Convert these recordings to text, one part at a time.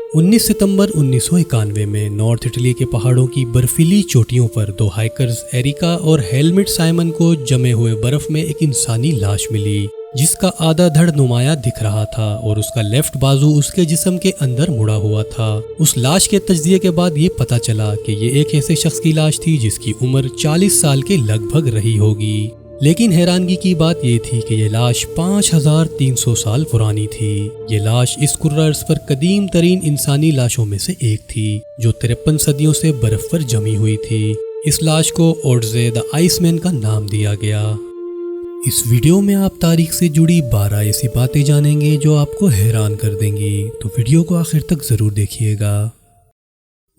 19 ستمبر 1991 میں north Italy کے پہاڑوں کی برفیلی چوٹیوں پر دو ہائیکرز ایریکا اور ہیلمٹ سائمن کو جمے ہوئے برف میں ایک انسانی لاش ملی جس کا آدھا دھڑ نمایاں دکھ رہا تھا اور اس کا لیفٹ بازو اس کے جسم کے اندر مڑا ہوا تھا۔ اس لاش کے تجزیے کے بعد یہ پتہ چلا کہ یہ ایک ایسے شخص کی لاش تھی جس کی عمر 40 سال کے لگ بھگ رہی ہوگی، لیکن حیرانگی کی بات یہ تھی کہ یہ لاش 5300 سال پرانی تھی۔ یہ لاش اس کرۂ ارض پر قدیم ترین انسانی لاشوں میں سے ایک تھی جو 53 صدیوں سے برف پر جمی ہوئی تھی۔ اس لاش کو اوڈزے دی آئس مین کا نام دیا گیا۔ اس ویڈیو میں آپ تاریخ سے جڑی 12 ایسی باتیں جانیں گے جو آپ کو حیران کر دیں گی، تو ویڈیو کو آخر تک ضرور دیکھیے گا۔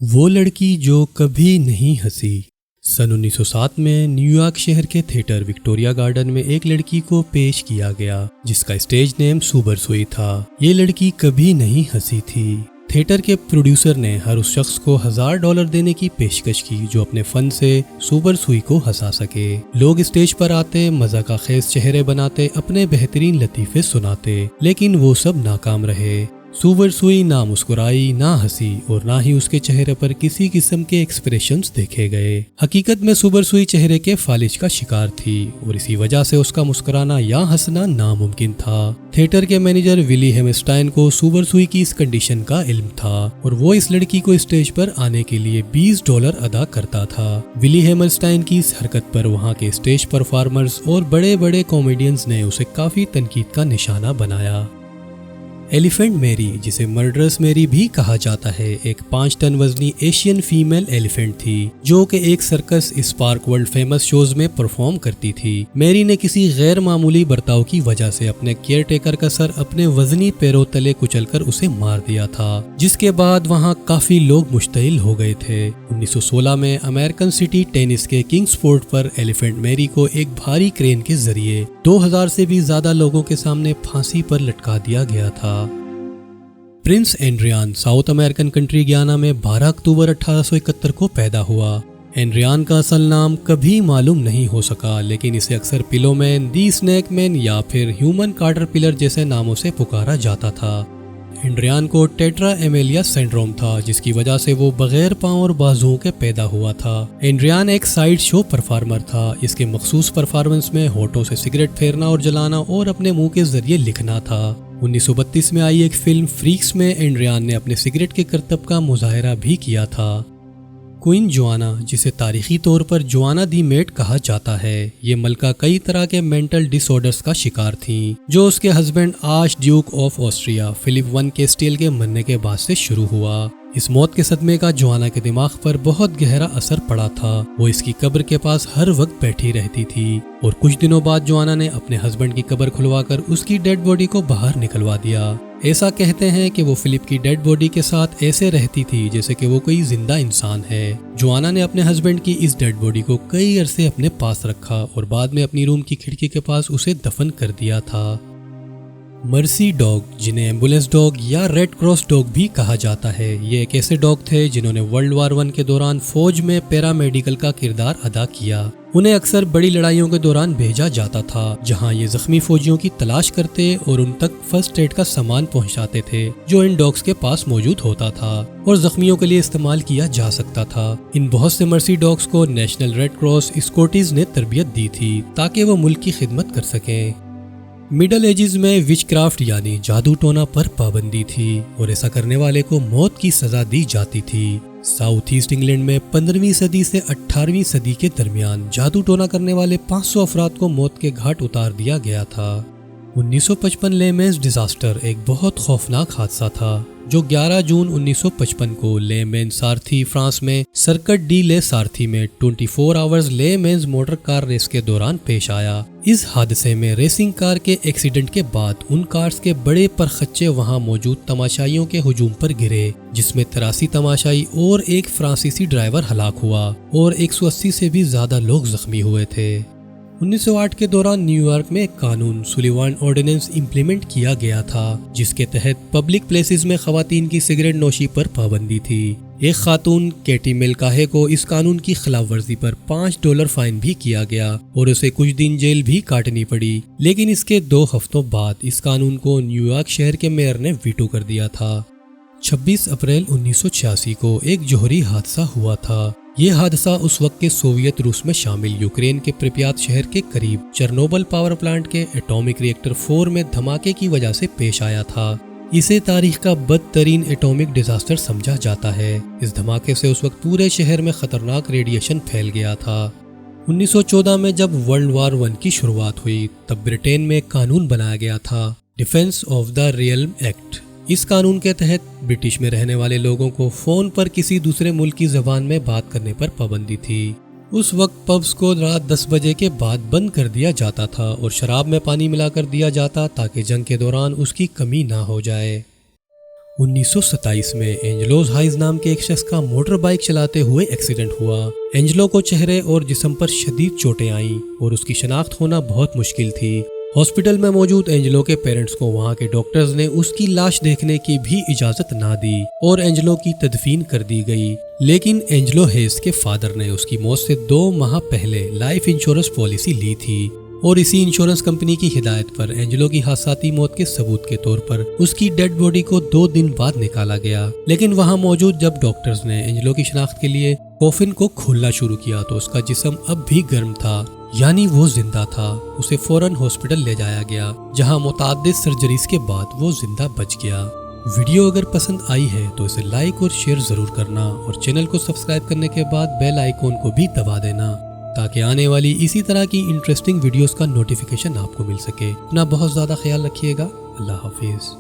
وہ لڑکی جو کبھی نہیں ہنسی۔ سن 1907 میں نیو یارک شہر کے تھیٹر وکٹوریا گارڈن میں ایک لڑکی کو پیش کیا گیا جس کا اسٹیج نیم سوبر سوئی تھا۔ یہ لڑکی کبھی نہیں ہنسی تھی۔ تھیٹر کے پروڈیوسر نے ہر اس شخص کو $1000 دینے کی پیشکش کی جو اپنے فن سے سوبر سوئی کو ہنسا سکے۔ لوگ اسٹیج پر آتے، مزاح خیز چہرے بناتے، اپنے بہترین لطیفے سناتے، لیکن وہ سب ناکام رہے۔ سوبر سوئی نہ مسکرائی، نہ ہنسی اور نہ ہی اس کے چہرے پر کسی قسم کے ایکسپریشنز دیکھے گئے۔ حقیقت میں سوبر سوئی چہرے کے فالج کا شکار تھی اور اسی وجہ سے اس کا مسکرانا یا ہنسنا ناممکن تھا۔ تھیٹر کے مینیجر ولی ہیمرسٹائن کو سوبر سوئی کی اس کنڈیشن کا علم تھا اور وہ اس لڑکی کو اسٹیج پر آنے کے لیے $20 ادا کرتا تھا۔ ولی ہیمرسٹائن کی اس حرکت پر وہاں کے اسٹیج پرفارمرز اور بڑے بڑے کامیڈینز نے اسے کافی تنقید کا نشانہ بنایا۔ ایلیفینٹ میری، جسے مرڈرس میری بھی کہا جاتا ہے، ایک 5 ٹن وزنی ایشین فیمیل ایلیفینٹ تھی جو کہ ایک circus spark world famous shows میں پرفارم کرتی تھی۔ میری نے کسی غیر معمولی برتاؤ کی وجہ سے اپنے کیئر ٹیکر کا سر اپنے وزنی پیروں تلے کچل کر اسے مار دیا تھا، جس کے بعد وہاں کافی لوگ مشتعل ہو گئے تھے۔ 1916 میں امریکن سٹی ٹینس کے کنگز فورٹ پر ایلیفینٹ میری کو ایک بھاری کرین کے ذریعے 2000 سے بھی زیادہ لوگوں کے سامنے پھانسی پر لٹکا دیا گیا تھا۔ پرنس اینڈریان ساؤتھ امریکن کنٹری گیانا میں 12 اکتوبر 1871 کو پیدا ہوا۔ اینڈریان کا اصل نام کبھی معلوم نہیں ہو سکا، لیکن اسے اکثر پیلو مین، دی اسنیک مین یا پھر ہیومن کارٹر پلر جیسے ناموں سے پکارا جاتا تھا۔ اینڈریان کو ٹیٹرا ایمیلیا سنڈروم تھا جس کی وجہ سے وہ بغیر پاؤں اور بازوؤں کے پیدا ہوا تھا۔ اینڈریان ایک سائیڈ شو پرفارمر تھا۔ اس کے مخصوص پرفارمنس میں ہونٹوں سے سگریٹ پھیرنا اور جلانا اور اپنے منہ کے ذریعے لکھنا تھا۔ 1932 میں آئی ایک فلم فریکس میں اینڈریان نے اپنے سگریٹ کے کرتب کا مظاہرہ بھی کیا تھا۔ کوئن جوانا، جسے تاریخی طور پر جوانا دی میٹ کہا جاتا ہے، یہ ملکہ کئی طرح کے مینٹل ڈس آرڈرز کا شکار تھیں جو اس کے husband archduke of Austria Philip I Castile کے مرنے کے بعد سے شروع ہوا۔ اس موت کے صدمے کا جوانا کے دماغ پر بہت گہرا اثر پڑا تھا۔ وہ اس کی قبر کے پاس ہر وقت بیٹھی رہتی تھی اور کچھ دنوں بعد جوانا نے اپنے ہسبینڈ کی قبر کھلوا کر اس کی ڈیڈ باڈی کو باہر نکلوا دیا۔ ایسا کہتے ہیں کہ وہ فلپ کی ڈیڈ باڈی کے ساتھ ایسے رہتی تھی جیسے کہ وہ کوئی زندہ انسان ہے۔ جوانا نے اپنے ہسبینڈ کی اس ڈیڈ باڈی کو کئی عرصے اپنے پاس رکھا اور بعد میں اپنی روم کی کھڑکی کے پاس اسے دفن کر دیا تھا۔ مرسی ڈاگ، جنہیں ایمبولینس ڈاگ یا ریڈ کراس ڈاگ بھی کہا جاتا ہے، یہ ایک ایسے ڈاگ تھے جنہوں نے ورلڈ وار I کے دوران فوج میں پیرا میڈیکل کا کردار ادا کیا۔ انہیں اکثر بڑی لڑائیوں کے دوران بھیجا جاتا تھا جہاں یہ زخمی فوجیوں کی تلاش کرتے اور ان تک فرسٹ ایڈ کا سامان پہنچاتے تھے جو ان ڈاگز کے پاس موجود ہوتا تھا اور زخمیوں کے لیے استعمال کیا جا سکتا تھا۔ ان بہت سے مرسی ڈاگز کو نیشنل ریڈ کراس اسکوٹیز نے تربیت دی تھی تاکہ وہ ملک کی خدمت کر سکیں۔ مڈل ایجز میں وچ کرافٹ یعنی جادو ٹونا پر پابندی تھی اور ایسا کرنے والے کو موت کی سزا دی جاتی تھی۔ ساؤتھ ایسٹ انگلینڈ میں 15ویں صدی سے 18ویں صدی کے درمیان جادو ٹونا کرنے والے 500 افراد کو موت کے گھاٹ اتار دیا گیا تھا۔ 1955 لے مینز ڈیزاسٹر ایک بہت خوفناک حادثہ تھا جو 11 جون 1955 کو لے مین سارتھی فرانس میں سرکٹ ڈی لے سارتھی میں 24 آورز لے مینز موٹر کار ریس کے دوران پیش آیا۔ اس حادثے میں ریسنگ کار کے ایکسیڈنٹ کے بعد ان کارز کے بڑے پرخچے وہاں موجود تماشائیوں کے ہجوم پر گرے جس میں 83 تماشائی اور ایک فرانسیسی ڈرائیور ہلاک ہوا اور 180 سے بھی زیادہ لوگ زخمی ہوئے تھے۔ 1908 کے دوران نیو یارک میں ایک قانون سولیوان آرڈیننس امپلیمنٹ کیا گیا تھا جس کے تحت پبلک پلیسز میں خواتین کی سگریٹ نوشی پر پابندی تھی۔ ایک خاتون کیٹی میلکاہے کو اس قانون کی خلاف ورزی پر $5 فائن بھی کیا گیا اور اسے کچھ دن جیل بھی کاٹنی پڑی، لیکن اس کے 2 ہفتوں بعد اس قانون کو نیو یارک شہر کے میئر نے ویٹو کر دیا تھا۔ 26 اپریل 1986 کو ایک جوہری حادثہ ہوا تھا۔ یہ حادثہ اس وقت کے سوویت روس میں شامل یوکرین کے پریپیات شہر کے قریب چرنوبل پاور پلانٹ کے ایٹامک ری ایکٹر 4 میں دھماکے کی وجہ سے پیش آیا تھا۔ اسے تاریخ کا بدترین ایٹامک ڈیزاسٹر سمجھا جاتا ہے۔ اس دھماکے سے اس وقت پورے شہر میں خطرناک ریڈیشن پھیل گیا تھا۔ 1914 میں جب ورلڈ وار 1 کی شروعات ہوئی تب برٹین میں ایک قانون بنایا گیا تھا، defence of the realm act. اس قانون کے تحت برٹش میں رہنے والے لوگوں کو فون پر کسی دوسرے ملک کی زبان میں بات کرنے پر پابندی تھی۔ اس وقت پبز کو رات 10 بجے کے بعد بند کر دیا جاتا تھا اور شراب میں پانی ملا کر دیا جاتا تاکہ جنگ کے دوران اس کی کمی نہ ہو جائے۔ 1927 میں اینجلوز ہائز نام کے ایک شخص کا موٹر بائک چلاتے ہوئے ایکسیڈنٹ ہوا۔ اینجلو کو چہرے اور جسم پر شدید چوٹیں آئیں اور اس کی شناخت ہونا بہت مشکل تھی۔ ہاسپٹل میں موجود اینجلو کے پیرنٹس کو وہاں کے ڈاکٹرز نے اس کی لاش دیکھنے کی بھی اجازت نہ دی اور اینجلو کی تدفین کر دی گئی۔ لیکن اینجلو ہیس کے فادر نے اس کی موت سے 2 ماہ پہلے لائف انشورنس پالیسی لی تھی اور اسی انشورنس کمپنی کی ہدایت پر اینجلو کی حادثاتی موت کے ثبوت کے طور پر اس کی ڈیڈ باڈی کو 2 دن بعد نکالا گیا۔ لیکن وہاں موجود جب ڈاکٹرز نے اینجلو کی شناخت کے لیے کوفن کو کھولنا شروع کیا تو اس کا جسم اب بھی گرم تھا، یعنی وہ زندہ تھا۔ اسے فوراً ہاسپٹل لے جایا گیا جہاں متعدد سرجریز کے بعد وہ زندہ بچ گیا۔ ویڈیو اگر پسند آئی ہے تو اسے لائک اور شیئر ضرور کرنا اور چینل کو سبسکرائب کرنے کے بعد بیل آئیکن کو بھی دبا دینا تاکہ آنے والی اسی طرح کی انٹرسٹنگ ویڈیوز کا نوٹیفیکیشن آپ کو مل سکے۔ اپنا بہت زیادہ خیال رکھیے گا۔ اللہ حافظ۔